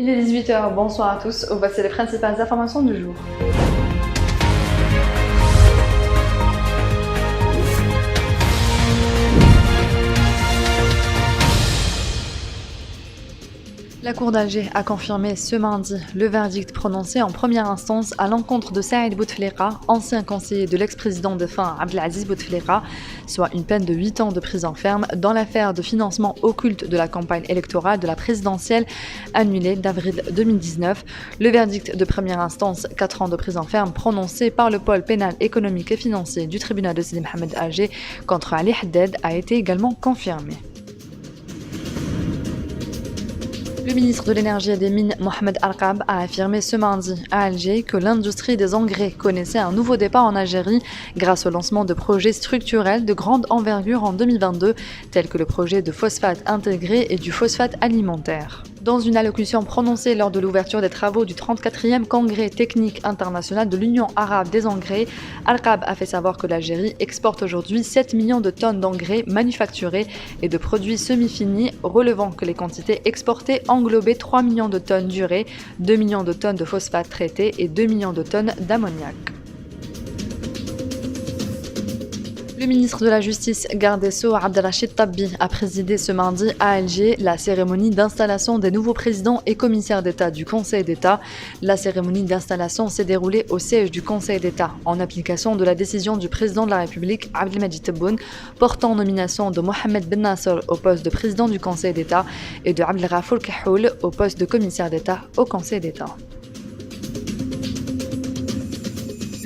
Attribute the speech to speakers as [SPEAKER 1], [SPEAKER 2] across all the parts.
[SPEAKER 1] Il est 18h, bonsoir à tous, voici les principales informations du jour. La Cour d'Alger a confirmé ce mardi le verdict prononcé en première instance à l'encontre de Saïd Bouteflika, ancien conseiller de l'ex-président défunt Abdelaziz Bouteflika, soit une peine de 8 ans de prison ferme dans l'affaire de financement occulte de la campagne électorale de la présidentielle annulée d'avril 2019. Le verdict de première instance, 4 ans de prison ferme prononcé par le pôle pénal économique et financier du tribunal de Sidi Mohamed Alger contre Ali Haddad a été également confirmé. Le ministre de l'Énergie et des Mines, Mohamed Al-Arqab, a affirmé ce mardi à Alger que l'industrie des engrais connaissait un nouveau départ en Algérie grâce au lancement de projets structurels de grande envergure en 2022, tels que le projet de phosphate intégré et du phosphate alimentaire. Dans une allocution prononcée lors de l'ouverture des travaux du 34e Congrès technique international de l'Union arabe des engrais, Al-Arqab a fait savoir que l'Algérie exporte aujourd'hui 7 millions de tonnes d'engrais manufacturés et de produits semi-finis, relevant que les quantités exportées englobaient 3 millions de tonnes d'urée, 2 millions de tonnes de phosphate traité et 2 millions de tonnes d'ammoniac. Le ministre de la Justice, garde des Sceaux, Abdelrachid Tabbi, a présidé ce mardi à Alger la cérémonie d'installation des nouveaux présidents et commissaires d'État du Conseil d'État. La cérémonie d'installation s'est déroulée au siège du Conseil d'État, en application de la décision du président de la République, Abdelmadjid Tebboune, portant nomination de Mohamed Ben Nasser au poste de président du Conseil d'État et de Abdelghafour Kahoul au poste de commissaire d'État au Conseil d'État.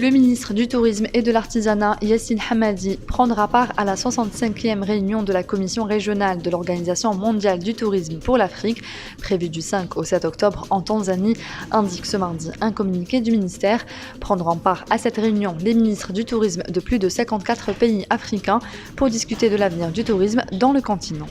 [SPEAKER 1] Le ministre du Tourisme et de l'Artisanat, Yassine Hamadi, prendra part à la 65e réunion de la Commission régionale de l'Organisation mondiale du tourisme pour l'Afrique, prévue du 5 au 7 octobre en Tanzanie, indique ce mardi un communiqué du ministère. Prendront part à cette réunion les ministres du tourisme de plus de 54 pays africains pour discuter de l'avenir du tourisme dans le continent.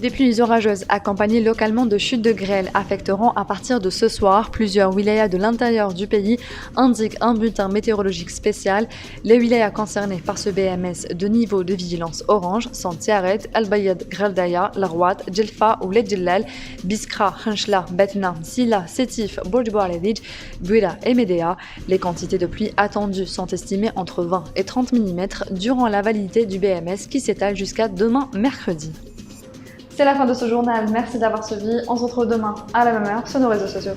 [SPEAKER 1] Des pluies orageuses accompagnées localement de chutes de grêle affecteront à partir de ce soir plusieurs wilayas de l'intérieur du pays, indique un bulletin météorologique spécial. Les wilayas concernées par ce BMS de niveau de vigilance orange sont Tiaret, Al-Bayad, Graldaya, Larwat, Djelfa ou Ledjellal, Biskra, Khenchla, Betna, Sila, Sétif, Bourj Boualedij, Bouira et Médéa. Les quantités de pluie attendues sont estimées entre 20 et 30 mm durant la validité du BMS qui s'étale jusqu'à demain mercredi. C'est la fin de ce journal, merci d'avoir suivi, on se retrouve demain à la même heure sur nos réseaux sociaux.